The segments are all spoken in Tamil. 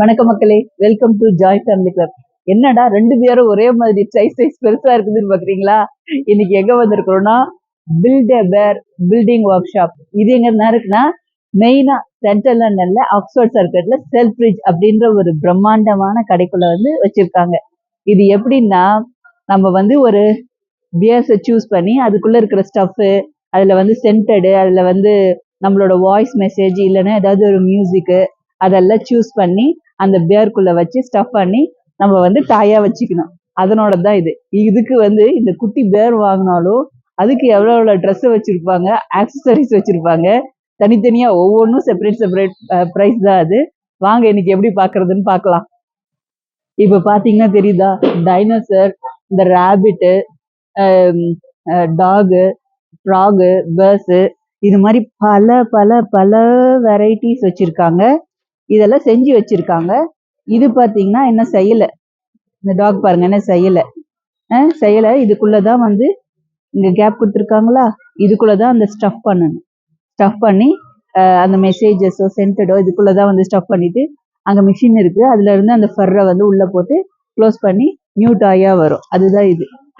வணக்கம் மக்களே, welcome to Joy family club. என்னடா ரெண்டு பேரும் ஒரே மாதிரி சைஸ் பெருசா இருக்குதுன்னு பாக்குறீங்களா? இன்னைக்கு எங்க வந்திருக்கிறோம்னா பில்ட் எ பேர் பில்டிங் ஒர்க் ஷாப். இது எங்க இருக்குன்னா மெயினா சென்ட்ரல் லண்டன்ல ஆக்ஸ்போர்ட் சர்க்கிட்ல செல்ஃப்ரிட்ஜ் அப்படின்ற ஒரு பிரம்மாண்டமான கடைக்குள்ள வச்சிருக்காங்க. இது எப்படின்னா நம்ம ஒரு பியர்ஸை சூஸ் பண்ணி அதுக்குள்ள இருக்கிற ஸ்டஃப், அதுல சென்டடு, அதுல நம்மளோட வாய்ஸ் மெசேஜ் இல்லைன்னா ஏதாவது ஒரு மியூசிக்கு அதெல்லாம் சூஸ் பண்ணி அந்த பேருக்குள்ள வச்சு ஸ்டஃப் பண்ணி நம்ம டாயா வச்சுக்கணும். அதனோட தான் இதுக்கு இந்த குட்டி பேர் வாங்கினாலும் அதுக்கு எவ்வளோ ட்ரெஸ் வச்சிருப்பாங்க, ஆக்சசரிஸ் வச்சிருப்பாங்க. தனித்தனியா ஒவ்வொன்றும் செப்பரேட் ப்ரைஸ் தான் அது. வாங்க இன்னைக்கு எப்படி பாக்குறதுன்னு பார்க்கலாம். இப்ப பாத்தீங்கன்னா தெரியுதா, டைனோசர், இந்த ரேபிட்டு, டாகு, ஃப்ராகு, பேர்ஸு, இது மாதிரி பல பல பல வெரைட்டிஸ் வச்சிருக்காங்க. இதெல்லாம் செஞ்சு வச்சிருக்காங்க. இது பாத்தீங்கன்னா என்ன செய்யல, இந்த டாக் பாருங்க என்ன செய்யல. இதுக்குள்ளதான் இங்க கேப் கொடுத்துருக்காங்களா, இதுக்குள்ளதான் அந்த ஸ்டஃப் பண்ணணும். ஸ்டஃப் பண்ணி அந்த மெசேஜஸோ சென்டடோ இதுக்குள்ளதான் ஸ்டஃப் பண்ணிட்டு அங்க மிஷின் இருக்கு, அதுல இருந்து அந்த ஃபர்ரை உள்ள போட்டு க்ளோஸ் பண்ணி நியூ டாயா வரும். அதுதான்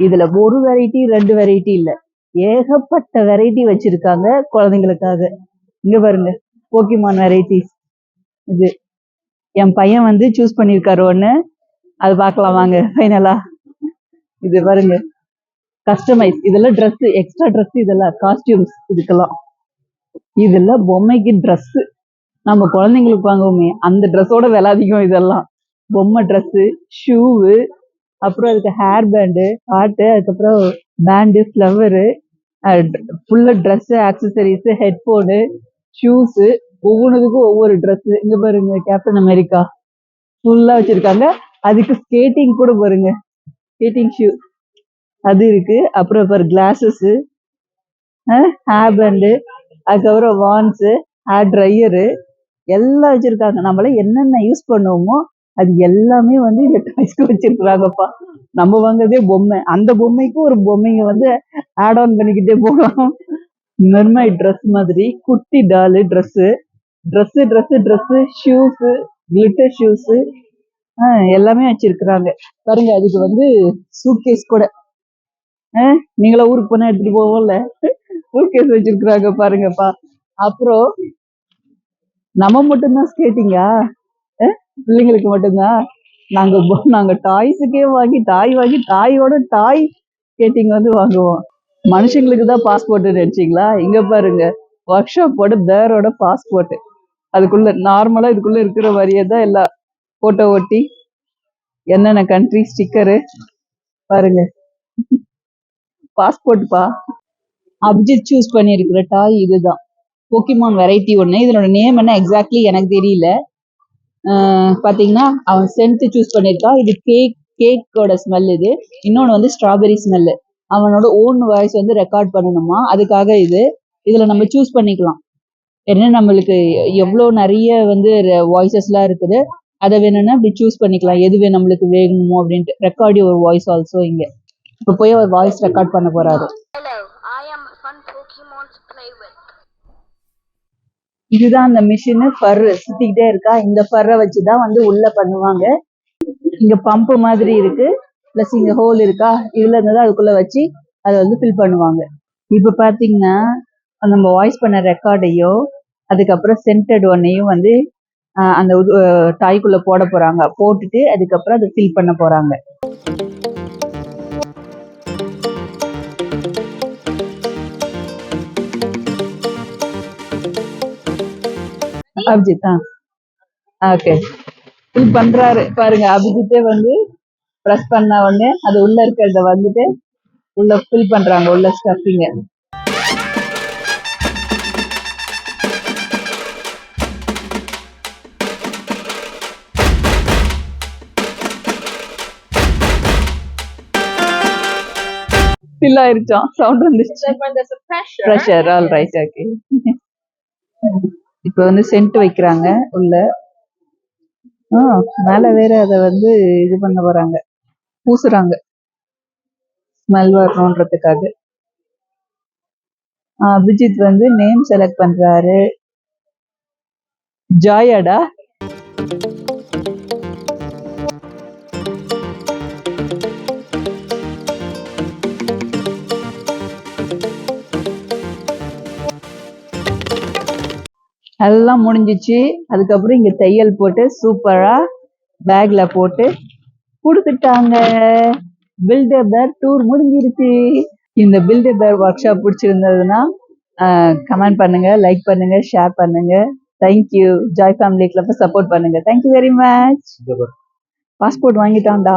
இதுல ஒரு வெரைட்டி ரெண்டு வெரைட்டி இல்ல, ஏகப்பட்ட வெரைட்டி வச்சிருக்காங்க குழந்தைங்களுக்காக. இங்க பாருங்க போக்கிமான் வெரைட்டிஸ். இது என் பையன் சூஸ் பண்ணிருக்காரு ஒண்ணு, அது பார்க்கலாம் வாங்க ஃபைனலா. இது பாருங்க கஸ்டமைஸ், இதெல்லாம் ட்ரெஸ், எக்ஸ்ட்ரா ட்ரெஸ், இதெல்லாம் காஸ்டியூம்ஸ். இதெல்லாம் பொம்மைக்கு ட்ரெஸ், நம்ம குழந்தைங்களுக்கு வாங்குவோமே அந்த ட்ரெஸ்ஸோட விலை அதிகம். இதெல்லாம் பொம்மை ட்ரெஸ்ஸு, ஷூவு, அப்புறம் அதுக்கு ஹேர் பேண்டு, ஹார்ட்டு, அதுக்கப்புறம் பேண்டு, ஃப்ளவரு, ஃபுல்லா ட்ரெஸ்ஸு, ஆக்சசரிஸ், ஹெட்ஃபோனு, ஷூஸு, ஒவ்வொன்றுக்கும் ஒவ்வொரு ட்ரெஸ். இங்க பாருங்க கேப்டன் அமெரிக்கா ஃபுல்லா வச்சிருக்காங்க. அதுக்கு ஸ்கேட்டிங் கூட பாருங்க, ஸ்கேட்டிங் ஷூ அது இருக்கு. அப்புறம் பாரு கிளாஸஸ், ஹேர் பேண்டு, அதுக்கப்புறம் வான்ஸு, ஹேர் ட்ரையரு எல்லாம் வச்சிருக்காங்க. நம்மள என்னென்ன யூஸ் பண்ணுவோமோ அது எல்லாமே இந்த டாய்ஸ்க்கு வச்சிருக்காங்கப்பா. நம்ம வாங்குறதே பொம்மை, அந்த பொம்மைக்கு ஒரு பொம்மைங்க ஆட் ஆன் பண்ணிக்கிட்டே போகலாம். மெர்மை ட்ரெஸ் மாதிரி குட்டி டாலு ட்ரெஸ்ஸு, ஷூஸு, கிளிட்டர் ஷூஸு, எல்லாமே வச்சிருக்கிறாங்க பாருங்க. அதுக்கு சூட்கேஸ் கூட, நீங்களா ஊருக்கு போனா எடுத்துட்டு போவோம்ல, சூட்கேஸ் வச்சிருக்கிறாங்க பாருங்கப்பா. அப்புறம் நம்ம மட்டும்தான் ஸ்கேட்டிங்கா? பிள்ளைங்களுக்கு மட்டும்தான். நாங்க டாய்ஸுக்கே டாயோட டாய் ஸ்கேட்டிங் வாங்குவோம். மனுஷங்களுக்கு தான் பாஸ்போர்ட் நினைச்சிங்களா? இங்க பாருங்க ஒர்க் ஷாப்போட பேரோட பாஸ்போர்ட். அதுக்குள்ள நார்மலா இதுக்குள்ள இருக்கிற மாதிரியே தான் எல்லாம் போட்டோ ஒட்டி என்னென்ன கண்ட்ரி ஸ்டிக்கரு பாருங்க. பாஸ்போர்ட்பா. அபிஜித் சூஸ் பண்ணியிருக்கிற டாய் இதுதான், போக்கிமான் வெரைட்டி ஒன்று. இதனோட நேம் என்ன எக்ஸாக்ட்லி எனக்கு தெரியல. பாத்தீங்கன்னா அவன் சென்ட் சூஸ் பண்ணியிருக்கான். இது கேக்கோட ஸ்மெல். இது இன்னொன்று ஸ்ட்ராபெரி ஸ்மெல்லு. அவனோட ஓன் வாய்ஸ் ரெக்கார்ட் பண்ணணுமா, அதுக்காக இதுல நம்ம சூஸ் பண்ணிக்கலாம். ஏன்னா நம்மளுக்கு எவ்வளோ நிறைய வாய்ஸஸ்லாம் இருக்குது, அதை வேணும்னா இப்படி சூஸ் பண்ணிக்கலாம், எது நம்மளுக்கு வேணுமோ அப்படின்ட்டு. ரெக்கார்டி ஒரு வாய்ஸ் ஆல்சோ. இங்க இப்போ போய் ஒரு வாய்ஸ் ரெக்கார்ட் பண்ண போறாரு. இதுதான் அந்த மிஷின். ஃபர் சுத்திக்கிட்டே இருக்கா, இந்த ஃபர்ரை வச்சுதான் உள்ள பண்ணுவாங்க. இங்க பம்பு மாதிரி இருக்கு, பிளஸ் இங்க ஹோல் இருக்கா, இதுல இருந்துதான் அதுக்குள்ள வச்சு அதை ஃபில் பண்ணுவாங்க. இப்ப பாத்தீங்கன்னா நம்ம வாய்ஸ் பண்ண ரெக்கார்டையோ அதுக்கப்புறம் சென்டட் ஒன்னையும் அந்த டாய்க்குள்ள போட போறாங்க. போட்டுட்டு அதுக்கப்புறம் அதை ஃபில் பண்ண போறாங்க. அபிஜித் ஓகே ஃபில் பண்றாரு பாருங்க. அபிஜித்தே ப்ரெஸ் பண்ண உடனே அது உள்ள இருக்கிறத உள்ள ஃபில் பண்றாங்க, உள்ள ஸ்டஃபிங்க. ஃபில் ஆயிருச்சாம், சவுண்ட் வந்துருச்சு. பிரஷர். All right, okay. இப்போ சென்ட் வைக்கிறாங்க உள்ள. மேல வேற அதை இது பண்ண போறாங்க, பூசுறாங்க ஸ்மெல் வரணுன்றதுக்காக. அபிஜித் நேம் செலக்ட் பண்றாரு. ஜாயாடா எல்லாம் முடிஞ்சிச்சு. அதுக்கப்புறம் இங்க தையல் போட்டு சூப்பரா பேக்ல போட்டு கொடுத்துட்டாங்க. பில்டர் டூர் முடிஞ்சிருச்சு. இந்த பில்டர் ஒர்க் ஷாப் பிடிச்சிருந்ததுன்னா கமெண்ட் பண்ணுங்க, லைக் பண்ணுங்க, ஷேர் பண்ணுங்க. Thank you. Joy family club support பண்ணுங்க. Thank you very much. பாஸ்போர்ட் வாங்கிட்டான்டா.